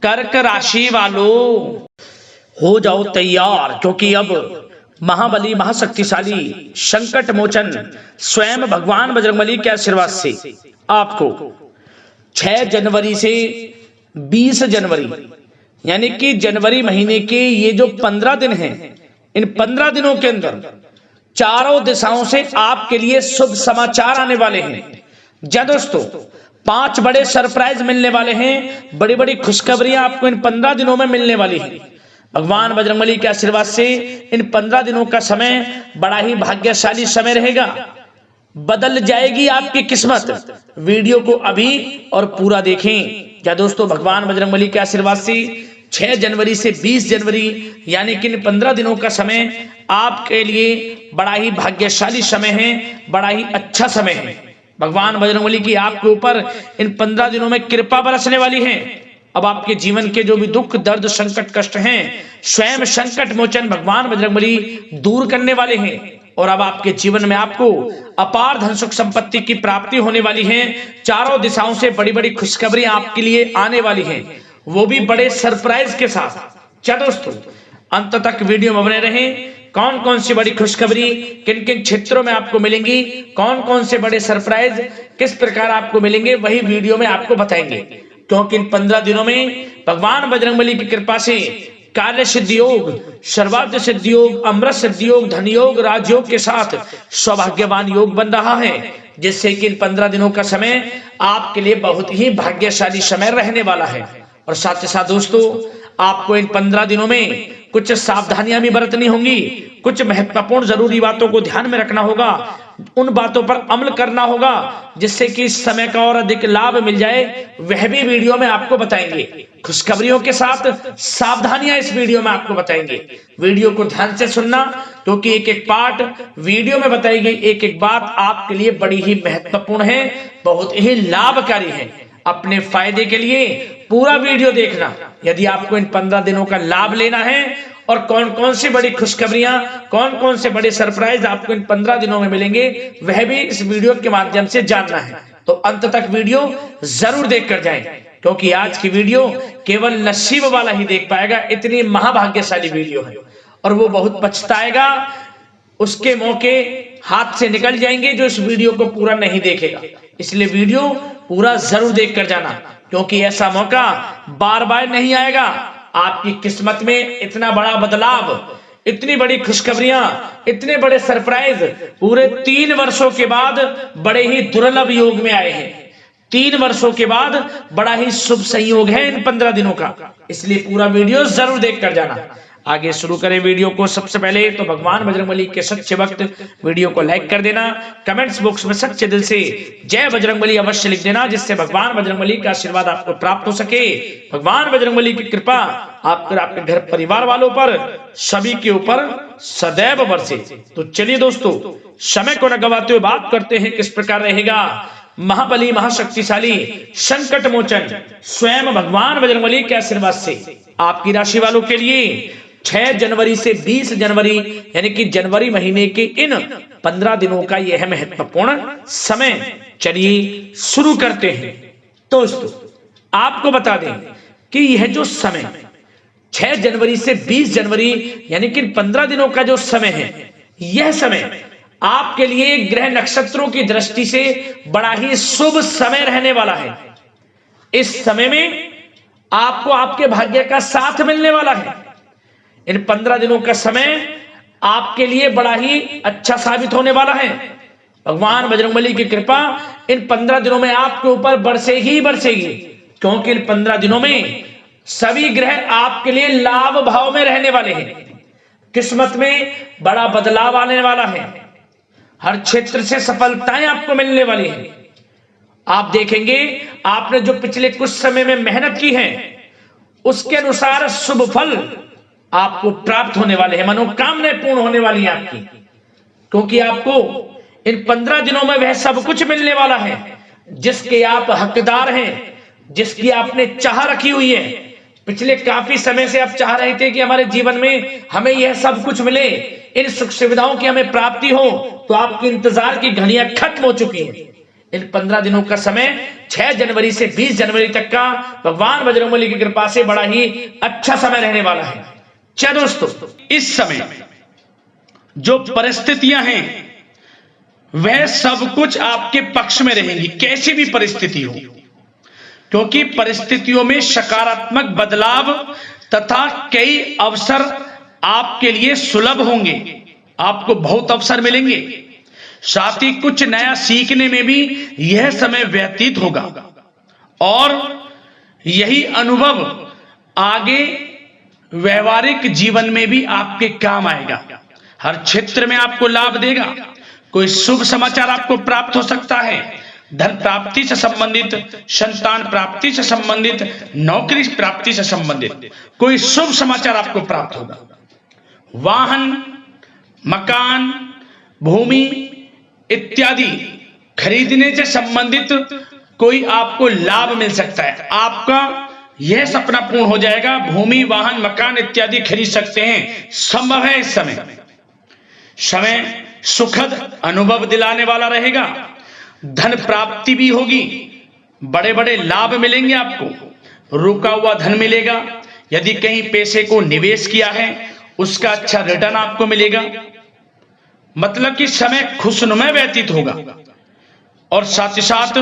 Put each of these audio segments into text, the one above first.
कर्क राशि वालों हो जाओ तैयार, क्योंकि अब महाबली महाशक्तिशाली संकट मोचन स्वयं भगवान बजरंगबली के आशीर्वाद से आपको 6 जनवरी से 20 जनवरी यानी कि जनवरी महीने के ये जो 15 दिन हैं, इन 15 दिनों के अंदर चारों दिशाओं से आपके लिए शुभ समाचार आने वाले हैं। जी दोस्तों, 5 बड़े सरप्राइज मिलने वाले हैं, बड़ी बड़ी खुशखबरियां आपको इन 15 दिनों में मिलने वाली हैं। भगवान बजरंगबली के आशीर्वाद से इन 15 दिनों का समय बड़ा ही भाग्यशाली समय रहेगा, बदल जाएगी आपकी किस्मत। वीडियो को अभी और पूरा देखें। क्या दोस्तों, भगवान बजरंगबली के आशीर्वाद से 6 जनवरी से 20 जनवरी यानी कि इन 15 दिनों का समय आपके लिए बड़ा ही भाग्यशाली समय है, बड़ा ही अच्छा समय है। भगवान बजरंगबली की आपके ऊपर इन 15 दिनों में कृपा बरसने वाली है। अब आपके जीवन के जो भी दुख दर्द संकट कष्ट हैं, स्वयं संकट मोचन भगवान बजरंगबली दूर करने वाले हैं। और अब आपके जीवन में आपको अपार धन सुख संपत्ति की प्राप्ति होने वाली है। चारों दिशाओं से बड़ी बड़ी खुशखबरियां आपके लिए आने वाली हैं, वो भी बड़े सरप्राइज के साथ। क्या दोस्तों, अंत तक वीडियो में बने रहें। कौन कौन सी बड़ी खुशखबरी किन किन क्षेत्रों में आपको मिलेंगी, कौन कौन से बड़े सरप्राइज किस प्रकार आपको मिलेंगे, वही वीडियो में आपको बताएंगे। क्योंकि इन 15 दिनों में भगवान बजरंगबली की कृपा से कार्य सिद्धि योग, सर्वार्थ सिद्धि योग, अमृत सिद्धि योग, धन योग, राजयोग के साथ सौभाग्यवान योग बन रहा है, जिससे कि इन 15 दिनों का समय आपके लिए बहुत ही भाग्यशाली समय रहने वाला है। और साथ ही साथ दोस्तों, आपको इन 15 दिनों में कुछ सावधानियां भी बरतनी होंगी, कुछ महत्वपूर्ण जरूरी बातों को ध्यान में रखना होगा, उन बातों पर अमल करना होगा, जिससे कि इस समय का और अधिक लाभ मिल जाए, वह भी वीडियो में आपको बताएंगे। खुशखबरियों के साथ सावधानियां इस वीडियो में आपको बताएंगे। वीडियो को ध्यान से सुनना, क्योंकि एक एक पार्ट वीडियो में बताई गई एक एक बात आपके लिए बड़ी ही महत्वपूर्ण है, बहुत ही लाभकारी है। अपने फायदे के लिए पूरा वीडियो देखना। यदि आपको इन 15 दिनों का लाभ लेना है और कौन कौन सी बड़ी खुशखबरियां, कौन कौन से बड़े सरप्राइज आपको इन 15 दिनों में मिलेंगे, वह भी इस वीडियो के माध्यम से जानना है, तो अंत तक वीडियो जरूर देखकर जाएं। क्योंकि आज की वीडियो केवल नसीब वाला ही देख पाएगा, इतनी महाभाग्यशाली वीडियो है। और वो बहुत पछताएगा, उसके मौके हाथ से निकल जाएंगे जो इस वीडियो को पूरा नहीं देखेगा। इसलिए वीडियो पूरा जरूर देख कर जाना, क्योंकि ऐसा मौका बार बार नहीं आएगा। आपकी किस्मत में इतना बड़ा बदलाव, इतनी बड़ी खुशखबरियां, इतने बड़े सरप्राइज पूरे 3 वर्षों के बाद बड़े ही दुर्लभ योग में आए हैं। 3 वर्षों के बाद बड़ा ही शुभ संयोग है इन 15 दिनों का। इसलिए पूरा वीडियो जरूर देख कर जाना। आगे शुरू करें वीडियो को। सबसे पहले तो भगवान बजरंगबली के सच्चे भक्त वीडियो को लाइक कर देना, कमेंट्स बॉक्स में सच्चे दिल से जय बजरंगबली अवश्य लिख देना, जिससे भगवान बजरंगबली का आशीर्वाद आपको प्राप्त हो सके। भगवान बजरंगबली की कृपा आपके घर परिवार वालों पर, सभी के ऊपर सदैव बरसे। तो चलिए दोस्तों, समय को न गवाते हुए बात करते हैं किस प्रकार रहेगा महाबली महाशक्तिशाली संकट मोचन स्वयं भगवान बजरंगबली के आशीर्वाद से आपकी राशि वालों के लिए 6 जनवरी से 20 जनवरी यानी कि जनवरी महीने के इन 15 दिनों का यह महत्वपूर्ण समय। चलिए शुरू करते हैं। दोस्तों, आपको बता दें कि यह जो समय 6 जनवरी से 20 जनवरी यानी कि 15 दिनों का जो समय है, यह समय आपके लिए ग्रह नक्षत्रों की दृष्टि से बड़ा ही शुभ समय रहने वाला है। इस समय में आपको आपके भाग्य का साथ मिलने वाला है। इन 15 दिनों का समय आपके लिए बड़ा ही अच्छा साबित होने वाला है। भगवान बजरंगबली की कृपा इन 15 दिनों में आपके ऊपर बरसे ही बरसेगी, क्योंकि इन 15 दिनों में सभी ग्रह आपके लिए लाभ भाव में रहने वाले हैं। किस्मत में बड़ा बदलाव आने वाला है। हर क्षेत्र से सफलताएं आपको मिलने वाली हैं। आप देखेंगे, आपने जो पिछले कुछ समय में मेहनत की है, उसके अनुसार शुभ फल आपको प्राप्त होने वाले हैं, मनोकामनाएं पूर्ण होने वाली हैं आपकी। क्योंकि आपको इन 15 दिनों में वह सब कुछ मिलने वाला है जिसके आप हकदार हैं, जिसकी आपने चाह रखी हुई है। पिछले काफी समय से आप चाह रहे थे कि हमारे जीवन में हमें यह सब कुछ मिले, इन सुख सुविधाओं की हमें प्राप्ति हो, तो आपकी इंतजार की घड़ियां खत्म हो चुकी हैं। इन 15 दिनों का समय 6 जनवरी से 20 जनवरी तक का भगवान बजरंगबली की कृपा से बड़ा ही अच्छा समय रहने वाला है। चलो दोस्तों, इस समय जो परिस्थितियां हैं वह सब कुछ आपके पक्ष में रहेंगी, कैसी भी परिस्थिति हो, क्योंकि परिस्थितियों में सकारात्मक बदलाव तथा कई अवसर आपके लिए सुलभ होंगे। आपको बहुत अवसर मिलेंगे, साथ ही कुछ नया सीखने में भी यह समय व्यतीत होगा और यही अनुभव आगे व्यवहारिक जीवन में भी आपके काम आएगा। हर क्षेत्र में आपको लाभ देगा। कोई शुभ समाचार आपको प्राप्त हो सकता है। धन प्राप्ति से संबंधित, संतान प्राप्ति से संबंधित, नौकरी प्राप्ति से संबंधित कोई शुभ समाचार आपको प्राप्त होगा। वाहन, मकान, भूमि इत्यादि खरीदने से संबंधित कोई आपको लाभ मिल सकता है। आपका यह सपना पूर्ण हो जाएगा। भूमि, वाहन, मकान इत्यादि खरीद सकते हैं, संभव है। इस समय सुखद अनुभव दिलाने वाला रहेगा। धन प्राप्ति भी होगी, बड़े बड़े लाभ मिलेंगे आपको। रुका हुआ धन मिलेगा। यदि कहीं पैसे को निवेश किया है उसका अच्छा रिटर्न आपको मिलेगा। मतलब कि समय खुशनुमा व्यतीत होगा। और साथ ही साथ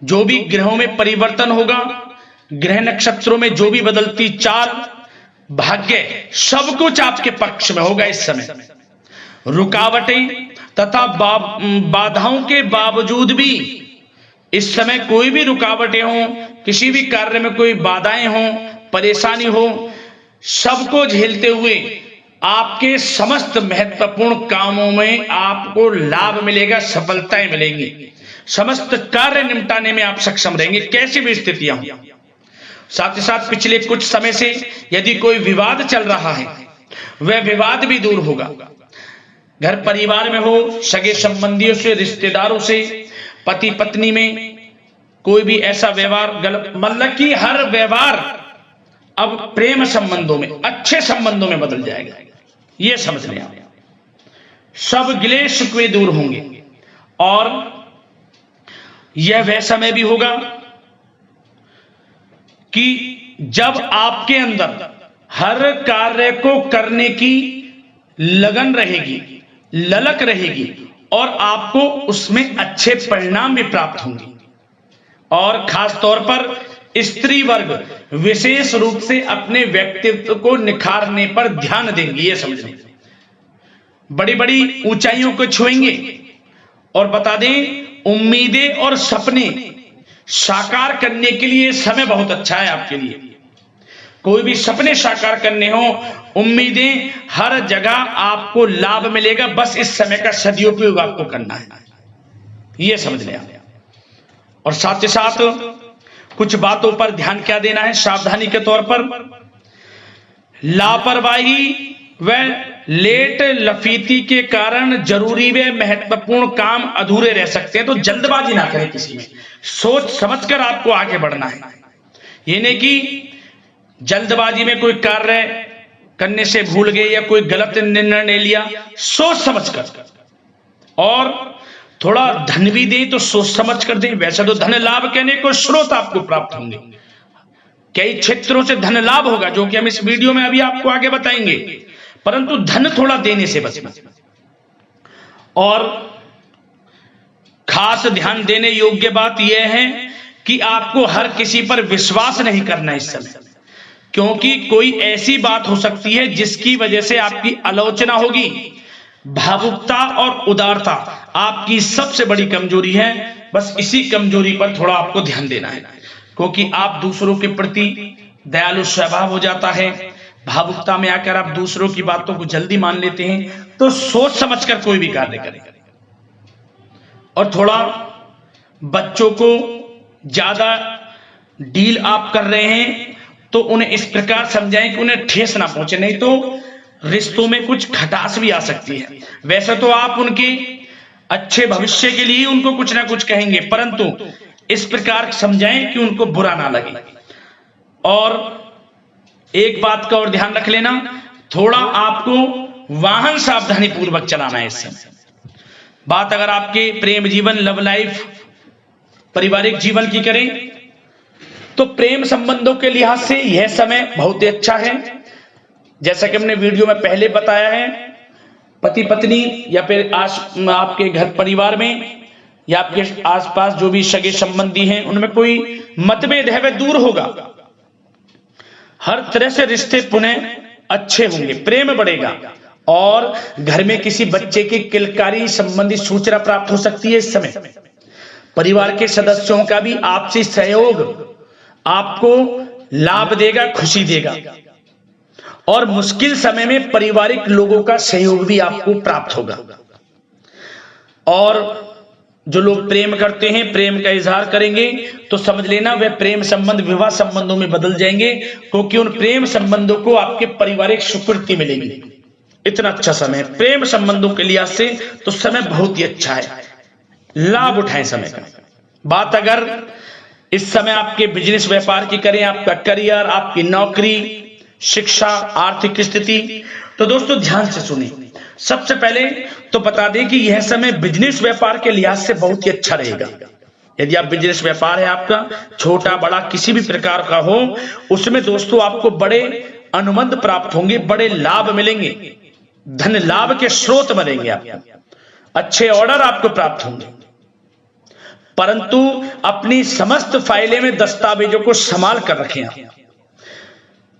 जो भी ग्रहों में परिवर्तन होगा, ग्रह नक्षत्रों में जो भी बदलती चाल, भाग्य, सब कुछ आपके पक्ष में होगा। इस समय रुकावटें तथा बाधाओं के बावजूद भी इस समय कोई भी रुकावटें हो, किसी भी कार्य में कोई बाधाएं हो, परेशानी हो, सबको झेलते हुए आपके समस्त महत्वपूर्ण कामों में आपको लाभ मिलेगा, सफलताएं मिलेंगी। समस्त कार्य निपटाने में आप सक्षम रहेंगे, कैसी भी स्थितियां हो। साथ ही साथ पिछले कुछ समय से यदि कोई विवाद चल रहा है वह विवाद भी दूर होगा। घर परिवार में हो, सगे संबंधियों से, रिश्तेदारों से, पति पत्नी में कोई भी ऐसा व्यवहार गलत, मतलब कि हर व्यवहार अब प्रेम संबंधों में, अच्छे संबंधों में बदल जाएगा। यह समझ लें आप। सब गिले शिकवे दूर होंगे और यह वह समय भी होगा कि जब आपके अंदर हर कार्य को करने की लगन रहेगी, ललक रहेगी और आपको उसमें अच्छे परिणाम भी प्राप्त होंगे। और खास तौर पर स्त्री वर्ग विशेष रूप से अपने व्यक्तित्व को निखारने पर ध्यान देंगे। ये समझ लें, बड़ी बड़ी ऊंचाइयों को छुएंगे। और बता दें, उम्मीदें और सपने साकार करने के लिए समय बहुत अच्छा है आपके लिए। कोई भी सपने साकार करने हो, उम्मीदें, हर जगह आपको लाभ मिलेगा। बस इस समय का सदुपयोग आपको करना है, यह समझ लें। और साथ ही साथ कुछ बातों पर ध्यान क्या देना है सावधानी के तौर पर। लापरवाही व लेट लफीती के कारण जरूरी व महत्वपूर्ण काम अधूरे रह सकते हैं। तो जल्दबाजी ना करें किसी में, सोच समझकर आपको आगे बढ़ना है। ये नहीं कि जल्दबाजी में कोई कार्य करने से भूल गए या कोई गलत निर्णय ले लिया। सोच समझकर, और थोड़ा धन भी दें तो सोच समझ कर दें। वैसे तो धन लाभ कहने को स्रोत आपको प्राप्त होंगे, कई क्षेत्रों से धन लाभ होगा जो कि हम इस वीडियो में अभी आपको आगे बताएंगे, परंतु धन थोड़ा देने से बचना। और खास ध्यान देने योग्य बात यह है कि आपको हर किसी पर विश्वास नहीं करना इस समय, क्योंकि कोई ऐसी बात हो सकती है जिसकी वजह से आपकी आलोचना होगी। भावुकता और उदारता आपकी सबसे बड़ी कमजोरी है। बस इसी कमजोरी पर थोड़ा आपको ध्यान देना है, क्योंकि आप दूसरों के प्रति दयालु स्वभाव हो जाता है। भावुकता में आकर आप दूसरों की बातों को जल्दी मान लेते हैं। तो सोच समझकर कोई भी कार्य करें। और थोड़ा बच्चों को ज्यादा डील आप कर रहे हैं तो उन्हें इस प्रकार समझाएं कि उन्हें ठेस ना पहुंचे, नहीं तो रिश्तों में कुछ खटास भी आ सकती है। वैसे तो आप उनके अच्छे भविष्य के लिए उनको कुछ ना कुछ कहेंगे, परंतु इस प्रकार समझाएं कि उनको बुरा ना लगे। और एक बात का और ध्यान रख लेना, थोड़ा आपको वाहन सावधानी पूर्वक चलाना है इस समय, बात अगर आपके प्रेम जीवन, लव लाइफ, पारिवारिक जीवन की करें तो प्रेम संबंधों के लिहाज से यह समय बहुत ही अच्छा है। जैसा कि हमने वीडियो में पहले बताया है, पति पत्नी या फिर आपके घर परिवार में या आपके आसपास जो भी सगे संबंधी हैं उनमें कोई मतभेद है वह दूर होगा। हर तरह से रिश्ते पुनः अच्छे होंगे, प्रेम बढ़ेगा और घर में किसी बच्चे की किलकारी संबंधी सूचना प्राप्त हो सकती है। इस समय परिवार के सदस्यों का भी आपसी सहयोग आपको लाभ देगा, खुशी देगा और मुश्किल समय में पारिवारिक लोगों का सहयोग भी आपको प्राप्त होगा। और जो लोग प्रेम करते हैं, प्रेम का इजहार करेंगे तो समझ लेना वह प्रेम संबंध विवाह संबंधों में बदल जाएंगे, क्योंकि उन प्रेम संबंधों को आपके पारिवारिक स्वीकृति मिलेगी। इतना अच्छा समय प्रेम संबंधों के लिहाज से तो समय बहुत ही अच्छा है, लाभ उठाएं समय का। बात अगर इस समय आपके बिजनेस व्यापार की करें, आपका करियर, आपकी नौकरी, शिक्षा, आर्थिक स्थिति, तो दोस्तों ध्यान से सुनिए। सबसे पहले तो बता दें कि यह समय बिजनेस व्यापार के लिहाज से बहुत ही अच्छा रहेगा। यदि आप बिजनेस व्यापार है आपका, छोटा बड़ा किसी भी प्रकार का हो, उसमें दोस्तों आपको बड़े अनुबंध प्राप्त होंगे, बड़े लाभ मिलेंगे, धन लाभ के स्रोत बनेंगे, आपको अच्छे ऑर्डर आपको प्राप्त होंगे। परंतु अपनी समस्त फाइलें में दस्तावेजों को संभाल कर रखें आप,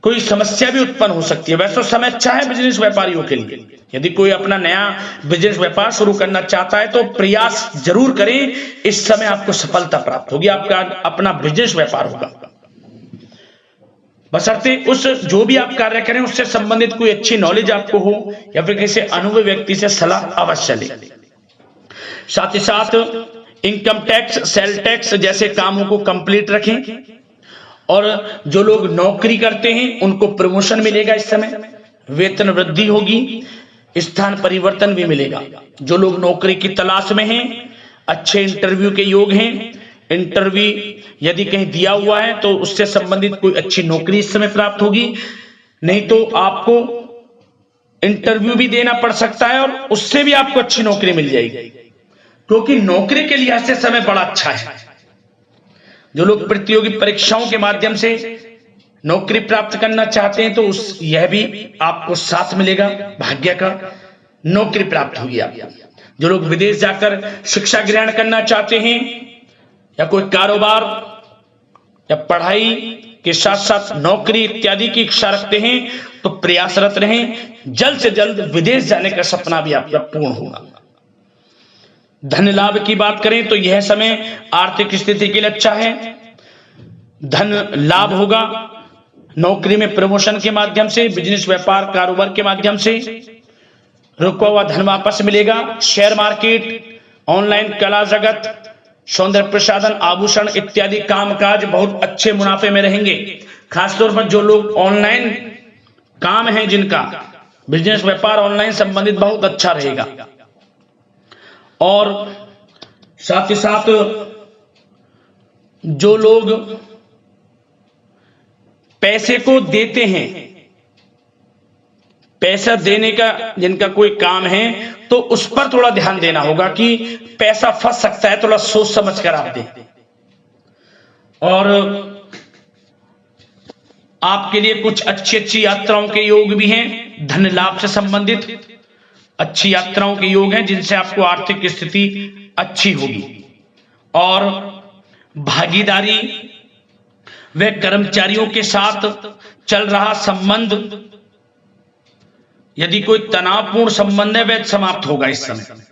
कोई समस्या भी उत्पन्न हो सकती है। वैसे तो समय अच्छा है बिजनेस व्यापारियों के लिए। यदि कोई अपना नया बिजनेस व्यापार शुरू करना चाहता है तो प्रयास जरूर करें, इस समय आपको सफलता प्राप्त होगी, आपका अपना बिजनेस व्यापार होगा। बशर्ते उस जो भी आप कार्य करें उससे संबंधित कोई अच्छी नॉलेज आपको हो या फिर किसी अनुभवी व्यक्ति से सलाह अवश्य लें। साथ ही साथ इनकम टैक्स, सेल टैक्स जैसे कामों को कंप्लीट रखें और जो लोग नौकरी करते हैं उनको प्रमोशन मिलेगा। इस समय वेतन वृद्धि होगी, स्थान परिवर्तन भी मिलेगा। जो लोग नौकरी की तलाश में हैं, अच्छे इंटरव्यू के योग हैं, इंटरव्यू यदि कहीं दिया हुआ है तो उससे संबंधित कोई अच्छी नौकरी इस समय प्राप्त होगी। नहीं तो आपको इंटरव्यू भी देना पड़ सकता है और उससे भी आपको अच्छी नौकरी मिल जाएगी, क्योंकि नौकरी के लिहाज से समय बड़ा अच्छा है। जो लोग प्रतियोगी परीक्षाओं के माध्यम से नौकरी प्राप्त करना चाहते हैं तो यह भी आपको साथ मिलेगा, भाग्य का नौकरी प्राप्त होगी आपको। जो लोग विदेश जाकर शिक्षा ग्रहण करना चाहते हैं या कोई कारोबार या पढ़ाई के साथ साथ नौकरी इत्यादि की इच्छा रखते हैं तो प्रयासरत रहें, जल्द से जल्द विदेश जाने का सपना भी आपका पूर्ण होगा। धन लाभ की बात करें तो यह समय आर्थिक स्थिति के लिए अच्छा है, धन लाभ होगा। नौकरी में प्रमोशन के माध्यम से, बिजनेस व्यापार कारोबार के माध्यम से रुका हुआ धन वापस मिलेगा। शेयर मार्केट, ऑनलाइन कला जगत, सौंदर्य प्रसाधन, आभूषण इत्यादि कामकाज बहुत अच्छे मुनाफे में रहेंगे। खासतौर पर जो लोग ऑनलाइन काम है, जिनका बिजनेस व्यापार ऑनलाइन संबंधित, बहुत अच्छा रहेगा। और साथ ही साथ जो लोग पैसे को देते हैं, पैसा देने का जिनका कोई काम है तो उस पर थोड़ा ध्यान देना होगा कि पैसा फंस सकता है, थोड़ा सोच समझ कर आप दें। और आपके लिए कुछ अच्छी यात्राओं के योग भी हैं, धन लाभ से संबंधित अच्छी यात्राओं के योग हैं जिनसे आपको आर्थिक स्थिति अच्छी होगी। और भागीदारी व कर्मचारियों के साथ चल रहा संबंध, यदि कोई तनावपूर्ण संबंध है वह समाप्त होगा इस समय।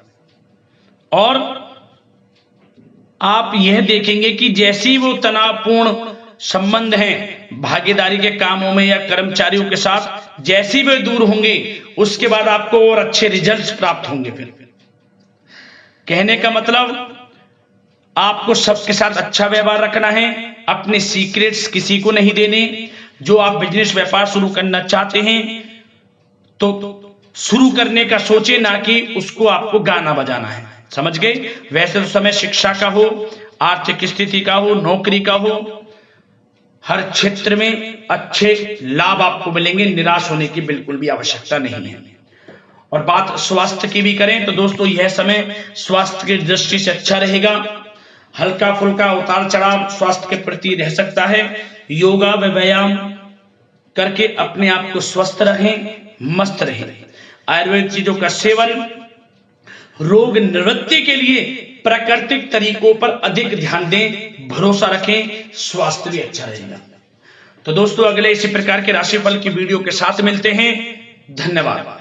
और आप यह देखेंगे कि जैसी वो तनावपूर्ण संबंध हैं भागीदारी के कामों में या कर्मचारियों के साथ, जैसी वे दूर होंगे उसके बाद आपको और अच्छे रिजल्ट्स प्राप्त होंगे। फिर कहने का मतलब आपको सबके साथ अच्छा व्यवहार रखना है, अपने सीक्रेट्स किसी को नहीं देने। जो आप बिजनेस व्यापार शुरू करना चाहते हैं तो शुरू करने का सोचे, ना कि उसको आपको गाना बजाना है, समझ गए। वैसे तो समय शिक्षा का हो, आर्थिक स्थिति का हो, नौकरी का हो, हर क्षेत्र में अच्छे लाभ आपको मिलेंगे, निराश होने की बिल्कुल भी आवश्यकता नहीं है। और बात स्वास्थ्य की भी करें तो दोस्तों यह समय स्वास्थ्य की दृष्टि से अच्छा रहेगा। हल्का फुल्का उतार चढ़ाव स्वास्थ्य के प्रति रह सकता है। योगा व व्यायाम करके अपने आप को स्वस्थ रखें, मस्त रहें। आयुर्वेद चीजों का सेवन, रोग निवृत्ति के लिए प्राकृतिक तरीकों पर अधिक ध्यान दें, भरोसा रखें, स्वास्थ्य भी अच्छा रहेगा। तो दोस्तों अगले इसी प्रकार के राशिफल की वीडियो के साथ मिलते हैं। धन्यवाद।